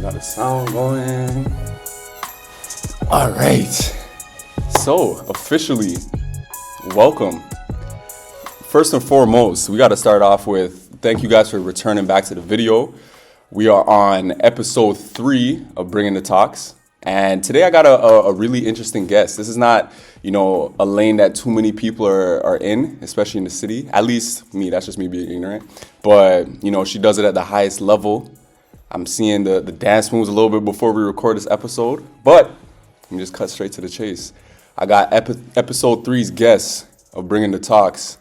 Got the sound going. All right. So, officially, welcome. First and foremost, we got to start off with thank you guys for returning back to the video. We are on episode 3 of Bringing the Talks. And today I got a really interesting guest. This is not, a lane that too many people are in, especially in the city. At least me, that's just me being ignorant. But, she does it at the highest level. I'm seeing the dance moves a little bit before we record this episode. But let me just cut straight to the chase. I got episode 3's guest of Bringing the Talks,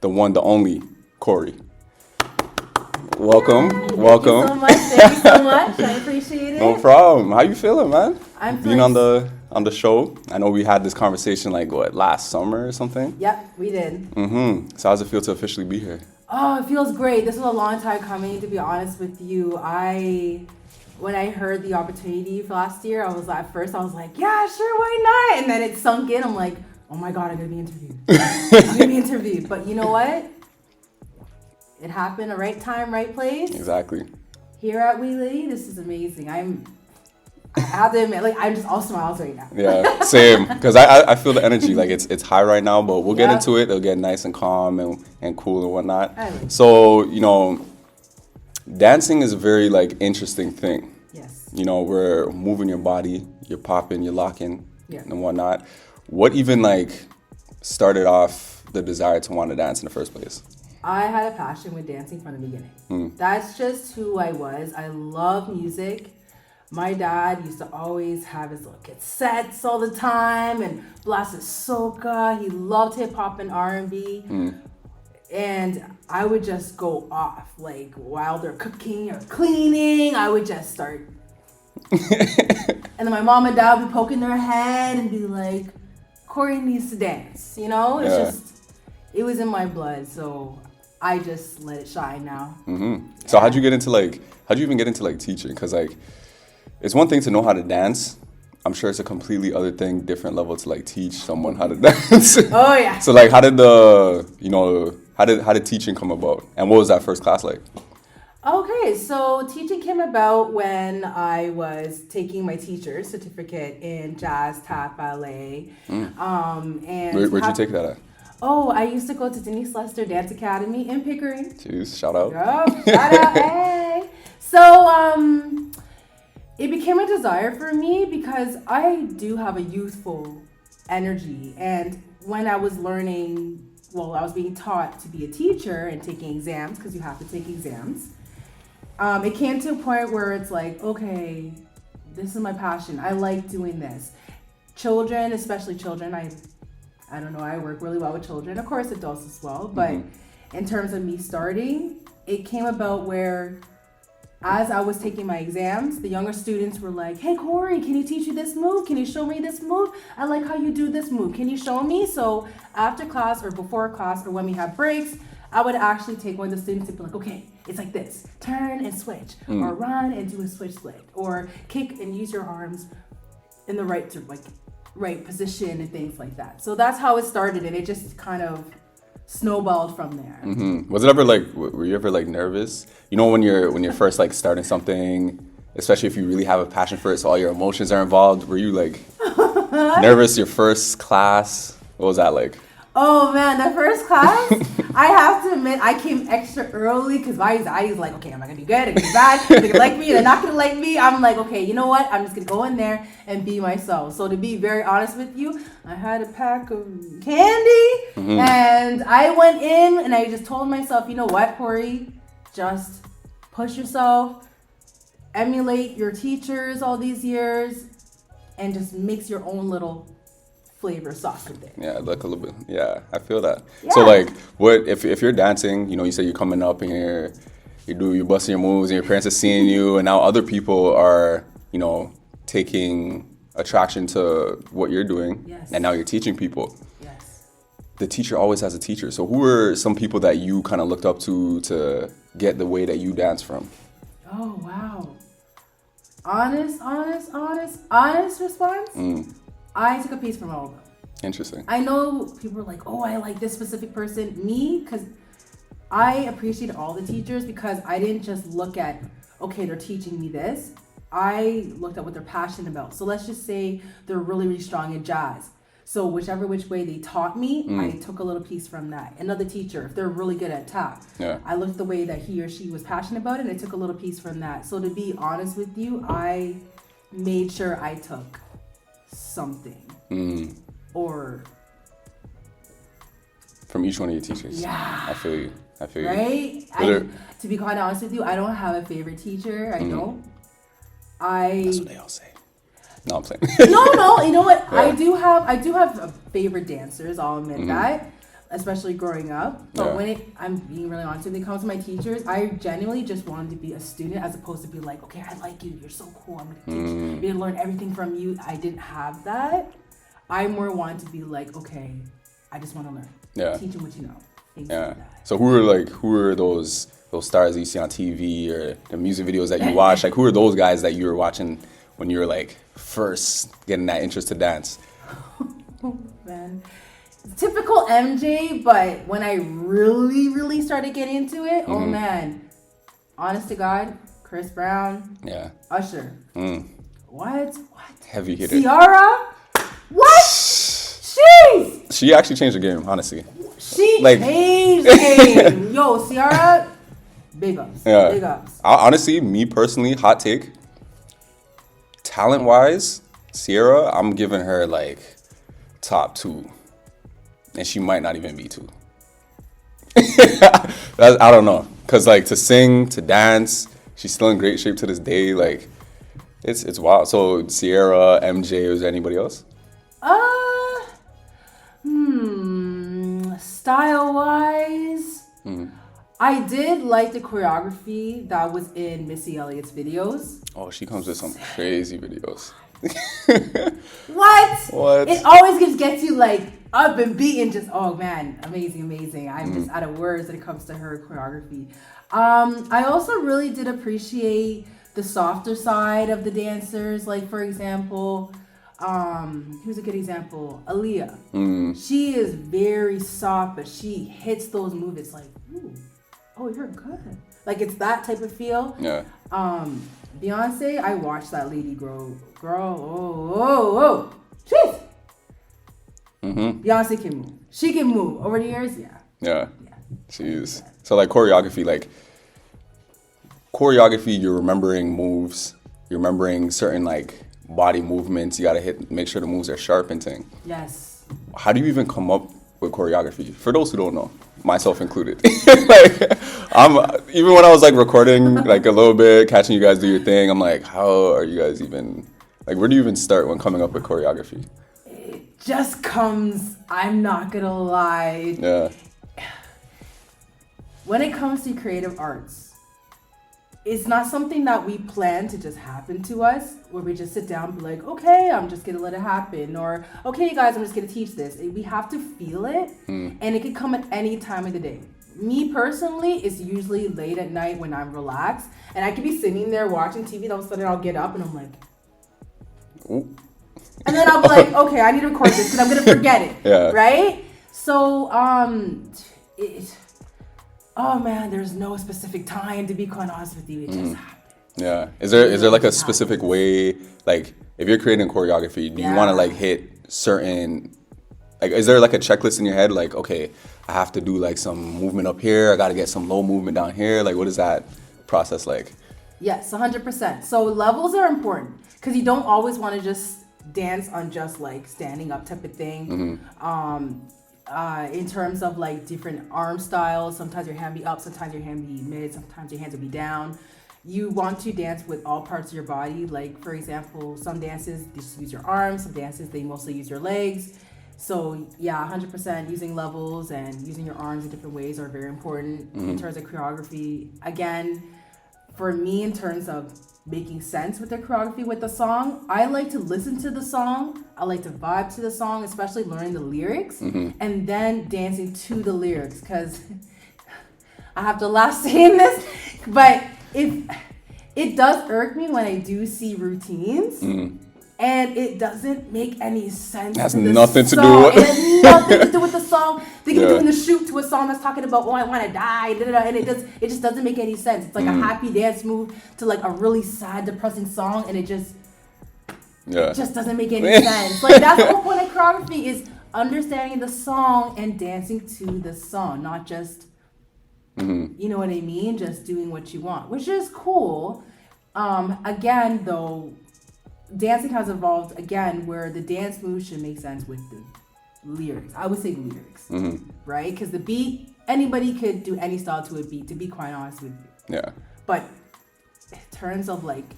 the one, the only, Cori. Welcome. Thank you so much. I appreciate it. No problem. How you feeling, man? I'm being on the show. I know we had this conversation last summer or something. Yep, we did. So how's it feel to officially be here? Oh, it feels great. This was a long time coming, to be honest with you. When I heard the opportunity for last year, at first I was like, yeah, sure, why not? And then it sunk in. I'm like, oh my God, I'm gonna be interviewed. But you know what? It happened, the right time, right place. Exactly. Here at Wheelie, this is amazing. I have to admit, I'm just all smiles right now. Yeah, same. Because I feel the energy, it's high right now, but we'll get into it. It'll get nice and calm and cool and whatnot. So, dancing is a very, interesting thing. Yes. We're moving your body, you're popping, you're locking, and whatnot. What even, started off the desire to want to dance in the first place? I had a passion with dancing from the beginning. That's just who I was. I love music. My dad used to always have his little cassettes all the time and blast his soca. He loved hip hop and R&B. And I would just go off, while they're cooking or cleaning, I would just start. And then my mom and dad would be poking their head and be like, Cori needs to dance. It was in my blood. So I just let it shine now. So how'd you even get into teaching? Because it's one thing to know how to dance. I'm sure it's a completely other thing, different level to teach someone how to dance. Oh yeah. So how did teaching come about? And what was that first class like? Okay, so teaching came about when I was taking my teacher's certificate in jazz, tap, ballet. And where'd you take that at? Oh, I used to go to Denise Lester Dance Academy in Pickering. Jeez, shout out. Oh, shout out, hey. So, it became a desire for me because I do have a youthful energy. And when I was I was being taught to be a teacher and taking exams, because you have to take exams, it came to a point where it's okay, this is my passion. I like doing this. Children, especially children, I don't know, I work really well with children, of course adults as well, but in terms of me starting, it came about where as I was taking my exams, the younger students were like, hey Cori, can you teach me this move? Can you show me this move? I like how you do this move. Can you show me? So after class or before class or when we have breaks, I would actually take one of the students and be like, okay, it's like this, turn and switch, or run and do a switch leg, or kick and use your arms in the right position and things like that. So that's how it started, and it just kind of snowballed from there. Was it ever were you ever nervous? When you're first starting something, especially if you really have a passion for it, so all your emotions are involved. Were you nervous your first class? What was that like? Oh man, the first class, I have to admit, I came extra early because my anxiety is okay, am I gonna be good? Am I gonna be bad? Are they gonna like me? They're not gonna like me? I'm okay, you know what? I'm just gonna go in there and be myself. So to be very honest with you, I had a pack of candy and I went in and I just told myself, you know what, Cori, just push yourself, emulate your teachers all these years, and just mix your own little flavor sauce with it. Yeah, a little bit. Yeah, I feel that. Yeah. So what if you're dancing, you say you're coming up and you're busting your moves and your parents are seeing you, and now other people are, taking attraction to what you're doing. Yes. And now you're teaching people. Yes. The teacher always has a teacher. So who were some people that you kind of looked up to get the way that you dance from? Oh wow. Honest response? I took a piece from all of them. Interesting. I know people are like, oh, I like this specific person. Me, because I appreciate all the teachers because I didn't just look at, okay, they're teaching me this. I looked at what they're passionate about. So let's just say they're really, really strong in jazz. So whichever which way they taught me, I took a little piece from that. Another teacher, if they're really good at tap, I looked at the way that he or she was passionate about it, and I took a little piece from that. So to be honest with you, I made sure I took something. Or from each one of your teachers. Yeah. I feel you. Right? To be quite honest with you, I don't have a favorite teacher. I don't. That's what they all say. No, I'm saying. No. You know what? Yeah. I do have favorite dancers. I'll admit that, especially growing up. But I'm being really honest, when it comes to my teachers, I genuinely just wanted to be a student as opposed to be like, okay, I like you. You're so cool. I'm gonna teach you. I'm gonna learn everything from you. I didn't have that. I more wanted to be like, okay, I just want to learn. Yeah. Teach them what you know. Things Yeah. like that. So who were those stars that you see on TV or the music videos that you watch? Like, who are those guys that you were watching when you were like first getting that interest to dance? Oh, man. Typical MJ, but when I really, really started getting into it, oh man. Honest to God, Chris Brown. Yeah. Usher. What? Heavy hitter. Ciara? What? Jeez! She actually changed the game, honestly. She changed the game. Yo, Ciara, big ups. Yeah. Big ups. Honestly, me personally, hot take. Talent-wise, Ciara, I'm giving her like top 2. And she might not even be 2. I don't know. Because like to sing, to dance, she's still in great shape to this day. Like, it's wild. So Ciara, MJ, was there anybody else? Style-wise, I did like the choreography that was in Missy Elliott's videos. Oh, she comes with some crazy videos. What? It always just gets you like up and beaten. Just, oh man, amazing. I'm just out of words when it comes to her choreography. I also really did appreciate the softer side of the dancers. Like, for example, here's a good example. Aaliyah. She is very soft, but she hits those moves. It's like, ooh, oh, you're good. Like, it's that type of feel. Yeah. Beyonce, I watched that lady grow. Oh. Jeez. Beyonce can move. She can move. Over the years, Yeah. Jeez. So, like, choreography, you're remembering moves. You're remembering certain, like, body movements. You gotta make sure the moves are sharp and thing. Yes. How do you even come up with choreography? For those who don't know, myself included. Even when I was like recording like a little bit, catching you guys do your thing, I'm like, how are you guys even, like, where do you even start when coming up with choreography? It just comes, I'm not gonna lie. Yeah. When it comes to creative arts, it's not something that we plan to just happen to us, where we just sit down and be like, okay, I'm just gonna let it happen, or okay, guys, I'm just gonna teach this. We have to feel it, and it can come at any time of the day. Me personally, it's usually late at night when I'm relaxed, and I could be sitting there watching TV, and all of a sudden I'll get up and I'm like, Ooh. And then I'll be like, okay, I need to record this because I'm gonna forget it. Yeah. Right? So, oh man, there's no specific time, to be quite honest with you. It just happens. Yeah. Is there like a specific way, like if you're creating choreography, do you want to like hit certain, like, is there like a checklist in your head? Like, okay, I have to do like some movement up here. I got to get some low movement down here. Like, what is that process like? Yes, 100%. So levels are important because you don't always want to just dance on just like standing up type of thing. In terms of like different arm styles, sometimes your hand be up, sometimes your hand be mid, sometimes your hands will be down. You want to dance with all parts of your body. Like, for example, some dances just use your arms, some dances they mostly use your legs. So yeah, 100% using levels and using your arms in different ways are very important in terms of choreography. Again, for me, in terms of making sense with the choreography with the song, I like to listen to the song. I like to vibe to the song, especially learning the lyrics and then dancing to the lyrics, because I have the last say in this, but if it does irk me when I do see routines and it doesn't make any sense. It has nothing to do with it has nothing to do with the song. They can be doing the shoot to a song that's talking about, oh, I want to die, and it just doesn't make any sense. It's like a happy dance move to like a really sad, depressing song, and it just doesn't make any sense. Like that's the whole point of choreography, is understanding the song and dancing to the song, not just you know what I mean, just doing what you want, which is cool. Again, though, dancing has evolved again where the dance moves should make sense with the lyrics. I would say lyrics, right? Because the beat, anybody could do any style to a beat, to be quite honest with you. Yeah. But in terms of like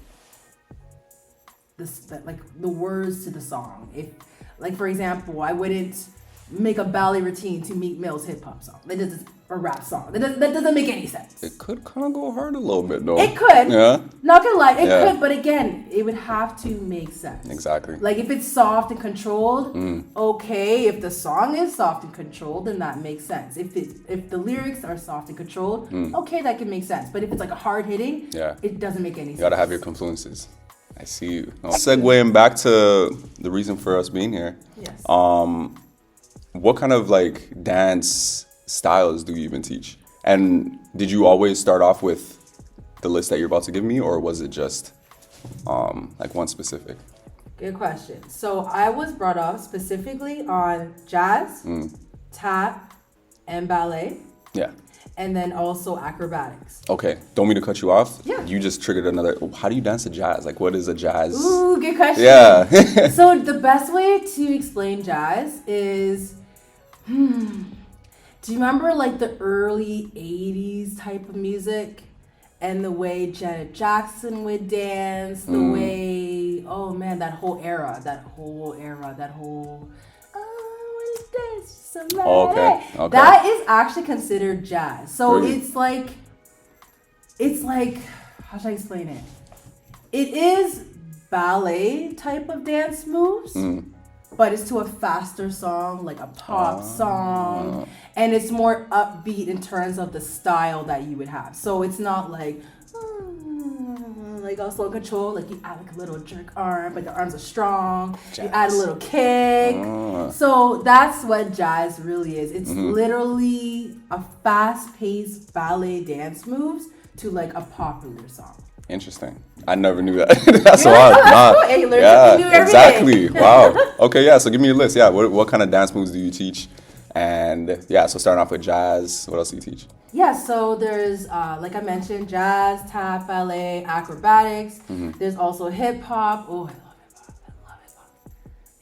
the words to the song, if like for example, I wouldn't make a ballet routine to Meek Mill's hip hop song. That doesn't, a rap song. That doesn't make any sense. It could kind of go hard a little bit though. It could. Yeah. Not gonna lie, it could, but again, it would have to make sense. Exactly. Like if it's soft and controlled, okay. If the song is soft and controlled, then that makes sense. If the lyrics are soft and controlled, okay, that can make sense. But if it's like a hard hitting, it doesn't make any sense. You gotta have your confluences. I see you. Segueing back to the reason for us being here. Yes. What kind of like dance styles do you even teach? And did you always start off with the list that you're about to give me, or was it just like one specific? Good question. So I was brought up specifically on jazz, tap, and ballet. Yeah. And then also acrobatics. Okay, don't mean to cut you off. Yeah. You just triggered another. How do you dance to jazz? Like, what is a jazz? Ooh, good question. Yeah. So the best way to explain jazz is, do you remember like the early 80s type of music? And the way Janet Jackson would dance, the way, oh man, that whole era, Okay. That is actually considered jazz. So it's like, how should I explain it? It is ballet type of dance moves, but it's to a faster song, like a pop song, and it's more upbeat in terms of the style that you would have. So it's not like all slow control, like you add like a little jerk arm, but the arms are strong. Jazz. You add a little kick. So that's what jazz really is. It's literally a fast-paced ballet dance moves to like a popular song. Interesting. I never knew that. That's wild. Cool. Hey, you learn something new every exactly. day. Wow. Okay, yeah. So give me a list. Yeah. What kind of dance moves do you teach? And yeah, so starting off with jazz, what else do you teach? Yeah, so there's, like I mentioned, jazz, tap, ballet, acrobatics. There's also hip hop. Oh, I love hip hop.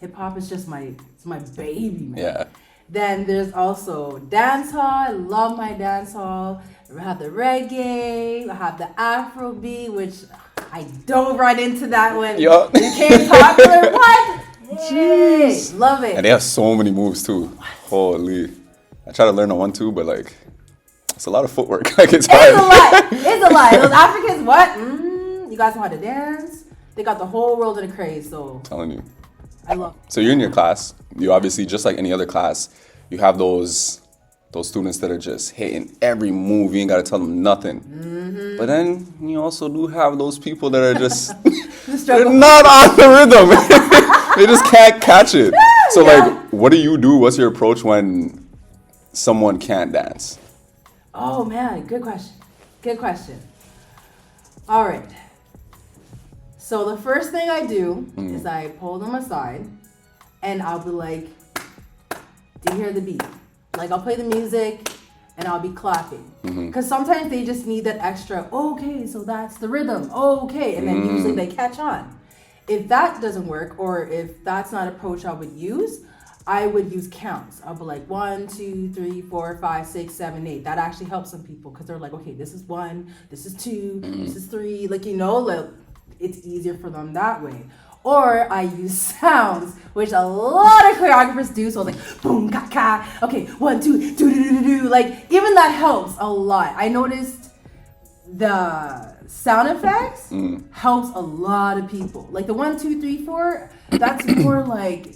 Hip hop is just it's my baby, man. Yeah. Then there's also dance hall. I love my dance hall. I have the reggae. I have the afrobeat, which I dove right into that one. Yup. It became popular. What? Jeez. Love it. And they have so many moves too. Holy. I try to learn on one too, but like, it's a lot of footwork. Like it's hard. It's a lot. Those Africans, what? You guys know how to dance? They got the whole world in a craze, so. I'm telling you. I love it. So you're in your class. You obviously, just like any other class, you have those students that are just hitting every move. You ain't got to tell them nothing. But then you also do have those people that are just, they're not on the rhythm. They just can't catch it. So like, what do you do? What's your approach when someone can't dance? Oh man, good question. Good question. All right. So the first thing I do is I pull them aside and I'll be like, do you hear the beat? Like I'll play the music and I'll be clapping. Because sometimes they just need that extra, okay, so that's the rhythm. Okay. And then usually they catch on. If that doesn't work, or if that's not an approach I would use, I would use counts. I'll be like 1, 2, 3, 4, 5, 6, 7, 8. That actually helps some people because they're like, okay, this is 1, this is 2, this is 3. Like, like, it's easier for them that way. Or I use sounds, which a lot of choreographers do. So I was like, boom, ka, ka. Okay, 1, 2, do, do, do, do. Like, even that helps a lot. I noticed the sound effects helps a lot of people. Like the 1, 2, 3, 4, that's more like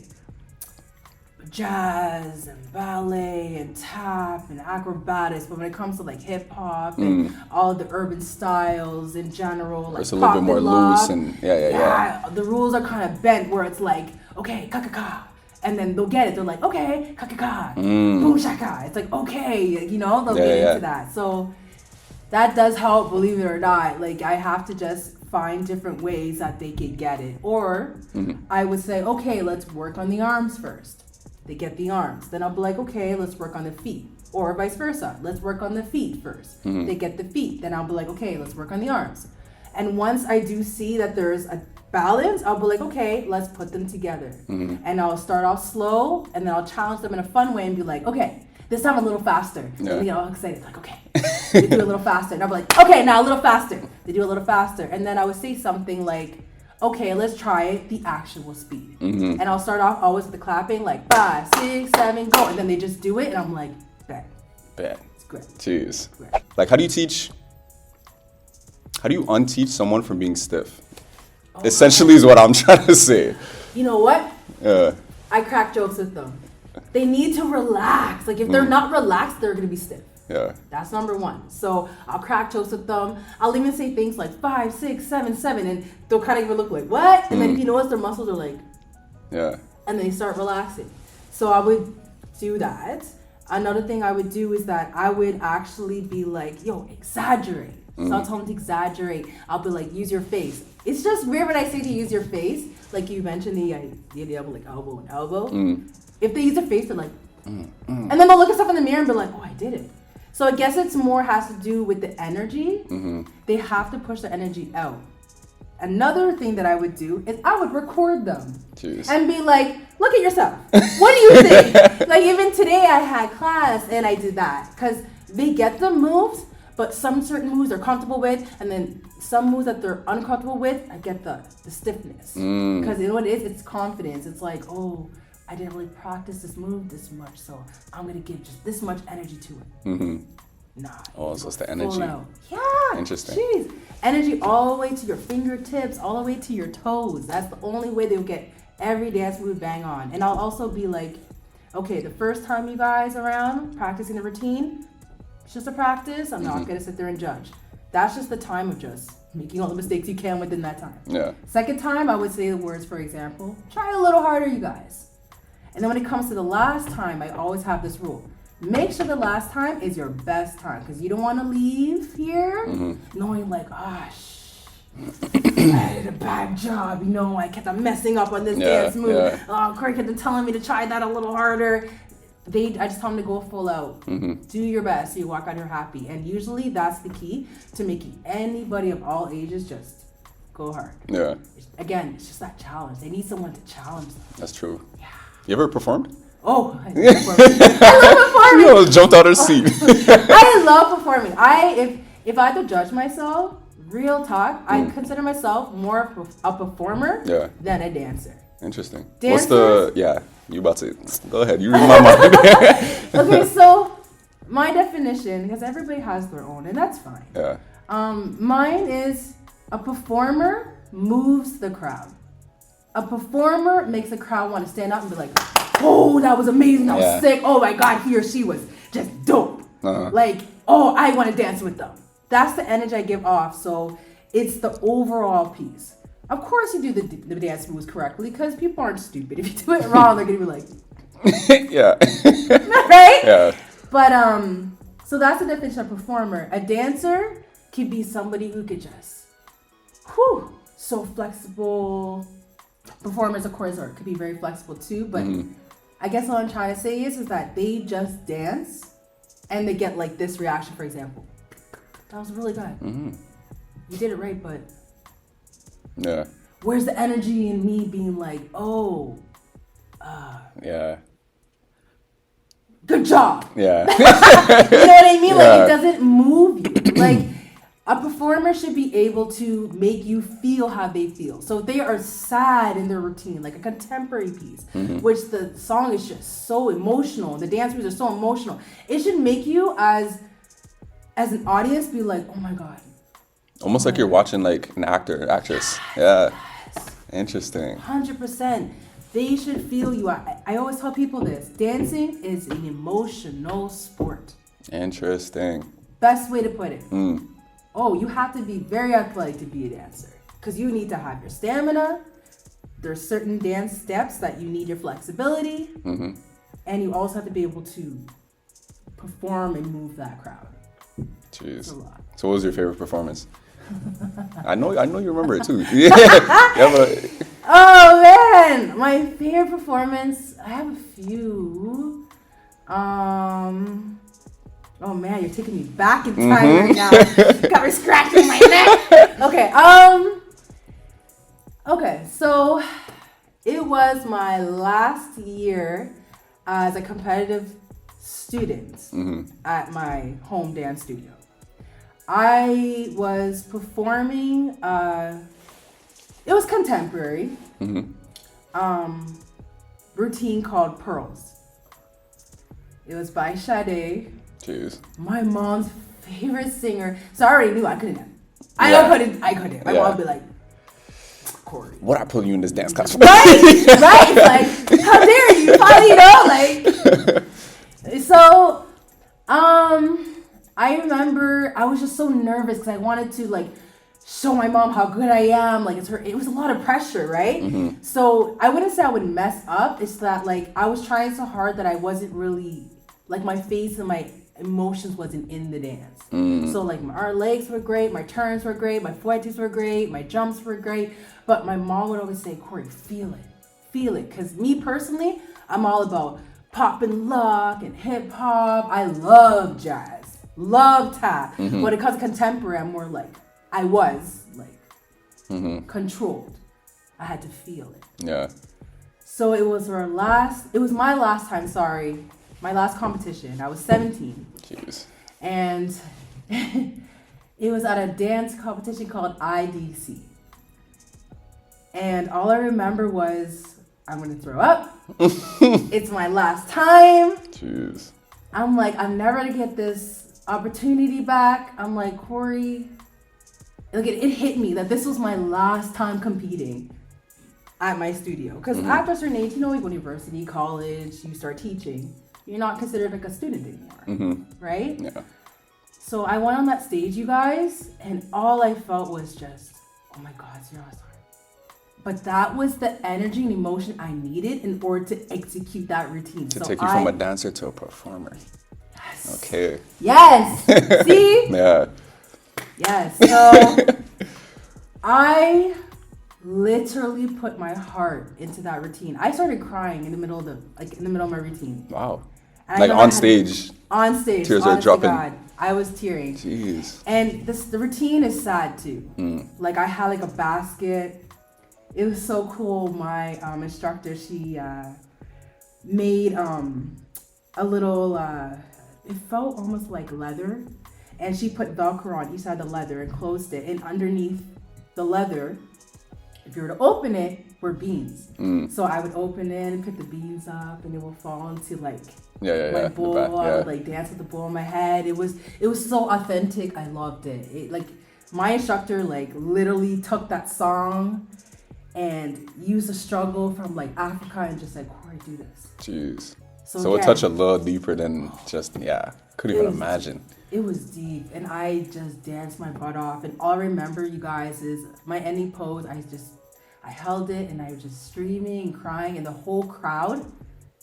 jazz and ballet and tap and acrobatics, but when it comes to like hip hop and all of the urban styles in general, like it's a little bit more loose and yeah. The rules are kind of bent where it's like, okay, ka-ka-ka. And then they'll get it. They're like, okay, ka-ka-ka, boom shaka. It's like, okay, you know, they'll get into that. So that does help, believe it or not. Like, I have to just find different ways that they can get it. Or I would say, okay, let's work on the arms first. They get the arms. Then I'll be like, okay, let's work on the feet. Or vice versa. Let's work on the feet first. They get the feet. Then I'll be like, okay, let's work on the arms. And once I do see that there's a balance, I'll be like, okay, let's put them together. And I'll start off slow, and then I'll challenge them in a fun way and be like, okay, this time a little faster. And they get all excited, like, okay, they do a little faster. And I'll be like, okay, now a little faster. They do a little faster. And then I would say something like, okay, let's try it the actual speed. And I'll start off always with the clapping, like 5, 6, 7, go. And then they just do it, and I'm like, bet. It's great. Jeez. Great. Like, how do you unteach someone from being stiff? Essentially is what I'm trying to say. You know what? Yeah. I crack jokes with them. They need to relax. Like, if they're not relaxed, they're going to be stiff. Yeah. That's number one. So I'll crack jokes with them. I'll even say things like 5, 6, 7, 7, and they'll kind of even look like, what? And then if you notice, their muscles are like, yeah. And they start relaxing. So I would do that. Another thing I would do is that I would actually be like, yo, exaggerate. So I'll tell them to exaggerate. I'll be like, use your face. It's just weird when I say to use your face. Like you mentioned the idea of like elbow and elbow. If they use their face, they're like, and then they'll look at stuff in the mirror and be like, oh, I did it. So I guess it's more has to do with the energy. They have to push the energy out. Another thing that I would do is I would record them. Jeez. And be like, look at yourself. What do you think? Like even today I had class and I did that because they get the moves, but some certain moves they're comfortable with, and then some moves that they're uncomfortable with, I get the stiffness. Because you know what it is? It's confidence. It's like, oh, I didn't really practice this move this much, so I'm going to give just this much energy to it. Nah. Oh, so it's the energy. Yeah. Interesting. Jeez. Energy all the way to your fingertips, all the way to your toes. That's the only way they'll get every dance move bang on. And I'll also be like, okay, the first time you guys around practicing the routine, it's just a practice. I'm not going to sit there and judge. That's just the time of just making all the mistakes you can within that time. Yeah. Second time, I would say the words, for example, try a little harder, you guys. And then when it comes to the last time, I always have this rule. Make sure the last time is your best time, because you don't want to leave here knowing like, I did a bad job, you know, I kept on messing up on this dance move. Oh, Cori kept telling me to try that a little harder. I just tell them to go full out. Do your best so you walk out here happy. And usually that's the key to making anybody of all ages just go hard. Yeah. Again, it's just that challenge. They need someone to challenge them. That's true. Yeah. You ever performed? Oh, I love performing. I love performing. You jumped out of her seat. I love performing. If I had to judge myself, real talk, I consider myself more of a performer than a dancer. Interesting. Dancers? You about to go ahead. You read my mind. Okay, so my definition, because everybody has their own, and that's fine. Yeah. Mine is a performer moves the crowd. A performer makes the crowd want to stand up and be like, oh, that was amazing, that was sick. Oh my God, he or she was just dope. Like, oh, I want to dance with them. That's the energy I give off. So it's the overall piece. Of course you do the dance moves correctly because people aren't stupid. If you do it wrong, they're going to be like, yeah. Right? Yeah. But, so that's the definition of performer. A dancer could be somebody who could just, so flexible. Performers, of course, could be very flexible too. But I guess what I'm trying to say is that they just dance and they get like this reaction, for example. That was really good. You did it right, but where's the energy in me being like, good job. Yeah. You know what I mean? Like it doesn't move you. Like a performer should be able to make you feel how they feel. So if they are sad in their routine, like a contemporary piece, which the song is just so emotional, the dance moves are so emotional, it should make you as an audience be like, oh my God. Almost like you're watching like an actor, actress. Yeah. Interesting. 100%. They should feel you. I always tell people this. Dancing is an emotional sport. Interesting. Best way to put it. Oh, you have to be very athletic to be a dancer. Because you need to have your stamina. There's certain dance steps that you need your flexibility. And you also have to be able to perform and move that crowd. Jeez. It's a lot. So what was your favorite performance? I know you remember it too. Oh man, my favorite performance. I have a few. Oh man, you're taking me back in time right now. Got me scratching my neck. Okay, so it was my last year as a competitive student at my home dance studio. I was performing, it was contemporary, routine called Pearls. It was by Sade. Jeez. My mom's favorite singer. So I already knew I couldn't. I couldn't. My mom would be like, Cori. What I put you in this dance class for? Right? Like, how dare you? So, I remember I was just so nervous because I wanted to like show my mom how good I am. Like it was a lot of pressure, right? So I wouldn't say I would mess up. It's that like I was trying so hard that I wasn't really like my face and my emotions wasn't in the dance. So like our legs were great, my turns were great, my fouettes were great, my jumps were great. But my mom would always say, Cori, feel it. Because me personally, I'm all about pop and lock and hip hop. I love jazz, love tap. When it comes to contemporary, I'm more like, I was like controlled. I had to feel it. Yeah. So it was my last time, my last competition. I was 17. Jeez. And it was at a dance competition called IDC. And all I remember was, I'm going to throw up. It's my last time. Jeez. I'm like, I'm never going to get this opportunity back. I'm like, Cori, like it hit me that this was my last time competing at my studio. Because after a certain age, you go to university, college, you start teaching. You're not considered like a student anymore, right? Yeah. So I went on that stage, you guys, and all I felt was just, oh my God, it's your last time. But that was the energy and emotion I needed in order to execute that routine. To take you from a dancer to a performer. Yes. Okay. Yes. See? Yeah. Yes. So I literally put my heart into that routine. I started crying in the middle of my routine. Wow. And like on stage. On stage. Tears are dropping. God, I was tearing. Jeez. And the routine is sad too. Like I had like a basket. It was so cool. My instructor, she made a little, it felt almost like leather. And she put Velcro on each side of the leather and closed it. And underneath the leather, if you were to open it, were beans. So I would open it and pick the beans up and it would fall into like my bowl. I would like dance with the bowl in my head. It was so authentic. I loved it. It like my instructor like literally took that song and used the struggle from like Africa and just like, Cori, do this. Jeez. So it touched a little deeper than just, couldn't even imagine. It was deep and I just danced my butt off. And all I remember, you guys, is my ending pose. I held it and I was just screaming and crying and the whole crowd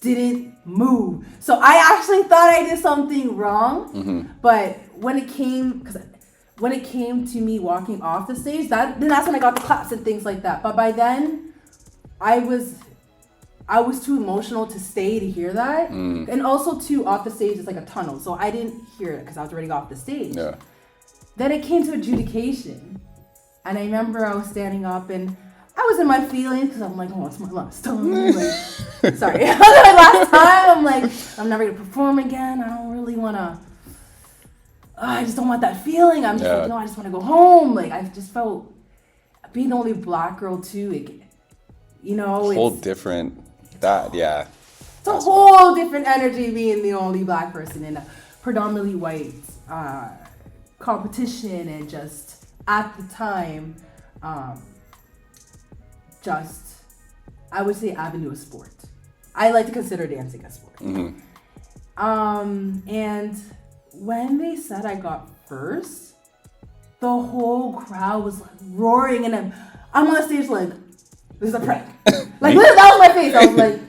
didn't move. So I actually thought I did something wrong. But when it came to me walking off the stage, that's when I got the claps and things like that. But by then, I was too emotional to stay to hear that. And also too, off the stage is like a tunnel. So I didn't hear it because I was already off the stage. Yeah. Then it came to adjudication. And I remember I was standing up and I was in my feelings because I'm like, oh, it's my last time. Like, sorry. It was my last time. I'm like, I'm never going to perform again. I don't really want to. I just don't want that feeling. I'm just like, no, I just want to go home. Like, I just felt being the only black girl too. Whole different. It's a whole different energy being the only black person in a predominantly white competition, and just at the time, I would say avenue of sport. I like to consider dancing a sport. Mm-hmm. And when they said I got first, the whole crowd was like roaring, and I'm on the stage like, this is a prank. Like, that was my face. I was like,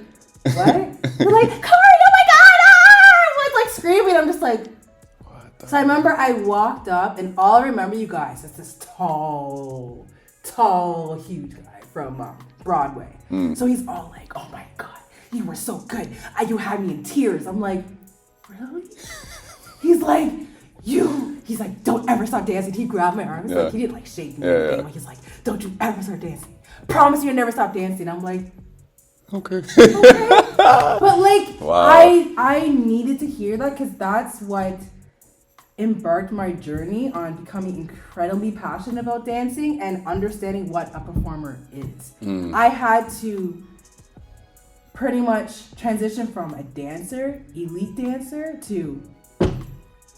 what? They're like, Cori, oh my God! Ah! Everyone's like screaming. I'm just like, so I remember I walked up, and all I remember, you guys, is this tall, huge guy from Broadway. So he's all like, oh my God, you were so good. You had me in tears. I'm like, really? He's like, don't ever stop dancing. He grabbed my arms. Like, he didn't like shake me or anything. He's like, don't you ever start dancing. Promise you'll never stop dancing. I'm like, okay. But like, wow. I needed to hear that because that's what embarked my journey on becoming incredibly passionate about dancing and understanding what a performer is. I had to pretty much transition from a dancer, elite dancer, to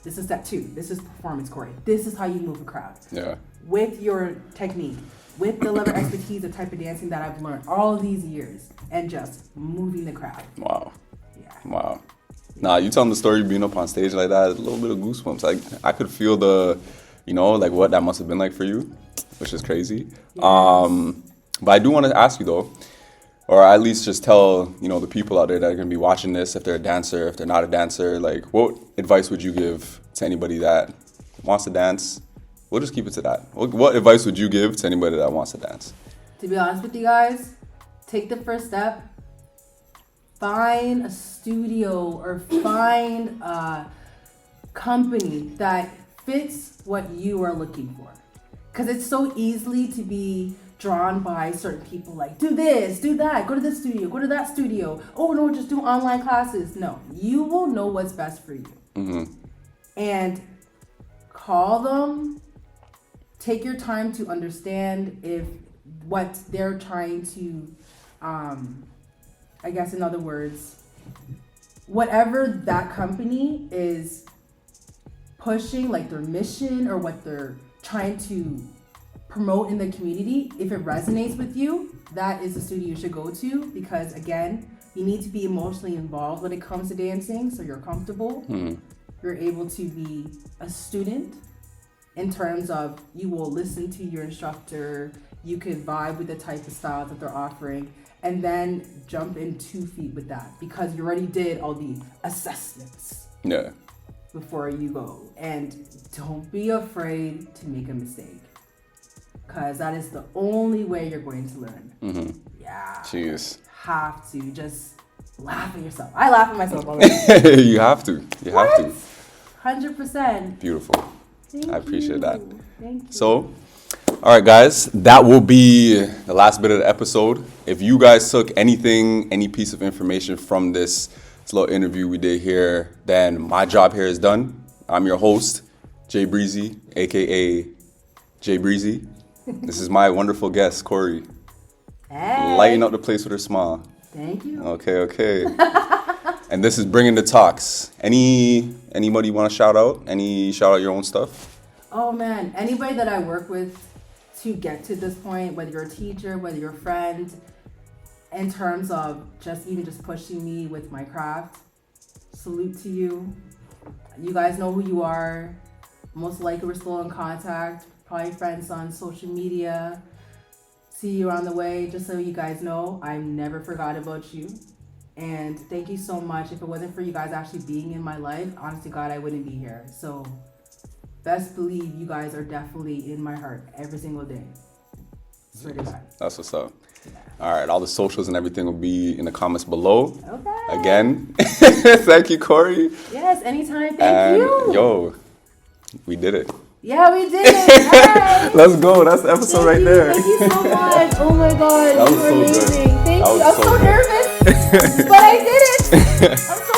this is step 2. This is performance, Cori. This is how you move a crowd. Yeah. With your technique, with the level of expertise, the type of dancing that I've learned all these years, and just moving the crowd. Wow. Yeah. Wow. Nah, you telling the story being up on stage like that, a little bit of goosebumps. Like, I could feel the, like what that must have been like for you, which is crazy. Yes. But I do want to ask you though, or at least just tell, the people out there that are going to be watching this, if they're a dancer, if they're not a dancer, like what advice would you give to anybody that wants to dance? We'll just keep it to that. What advice would you give to anybody that wants to dance? To be honest with you guys, take the first step. Find a studio or find a company that fits what you are looking for. Because it's so easily to be drawn by certain people, like, do this, do that, go to this studio, go to that studio. Oh no, just do online classes. No, you will know what's best for you. Mm-hmm. And call them. Take your time to understand if what they're trying to, I guess in other words, whatever that company is pushing, like their mission or what they're trying to promote in the community, if it resonates with you, that is the studio you should go to, because again, you need to be emotionally involved when it comes to dancing so you're comfortable. You're able to be a student in terms of you will listen to your instructor, you can vibe with the type of styles that they're offering, and then jump in 2 feet with that because you already did all the assessments before you go. And don't be afraid to make a mistake because that is the only way you're going to learn. Yeah. Jeez. Have to just laugh at yourself. I laugh at myself already. You have to. You have to. 100%. Beautiful. I appreciate that. Thank you. So, all right, guys, that will be the last bit of the episode. If you guys took anything, any piece of information from this little interview we did here, then my job here is done. I'm your host, Jay Breezy, aka Jay Breezy. This is my wonderful guest, Cori. Hey. Lighting up the place with her smile. Thank you. Okay. And this is Bringing the Talks. Anybody want to shout out? Shout out your own stuff? Oh man, anybody that I work with to get to this point, whether you're a teacher, whether you're a friend, in terms of just pushing me with my craft, salute to you. You guys know who you are. Most likely we're still in contact, probably friends on social media. See you on the way. Just so you guys know, I never forgot about you. And thank you so much. If it wasn't for you guys actually being in my life, honest to God, I wouldn't be here. So best believe you guys are definitely in my heart every single day. Swear to God. That's what's up. All right, all the socials and everything will be in the comments below. Okay. Again, thank you, Cori. Yes, anytime. Thank you. Yo, we did it. Yeah, we did it. Hey. Let's go. That's the episode right there. Thank you so much. Oh my God. That was you were so amazing. good. Thank you. Was I'm so so good. nervous, but I did it. I'm so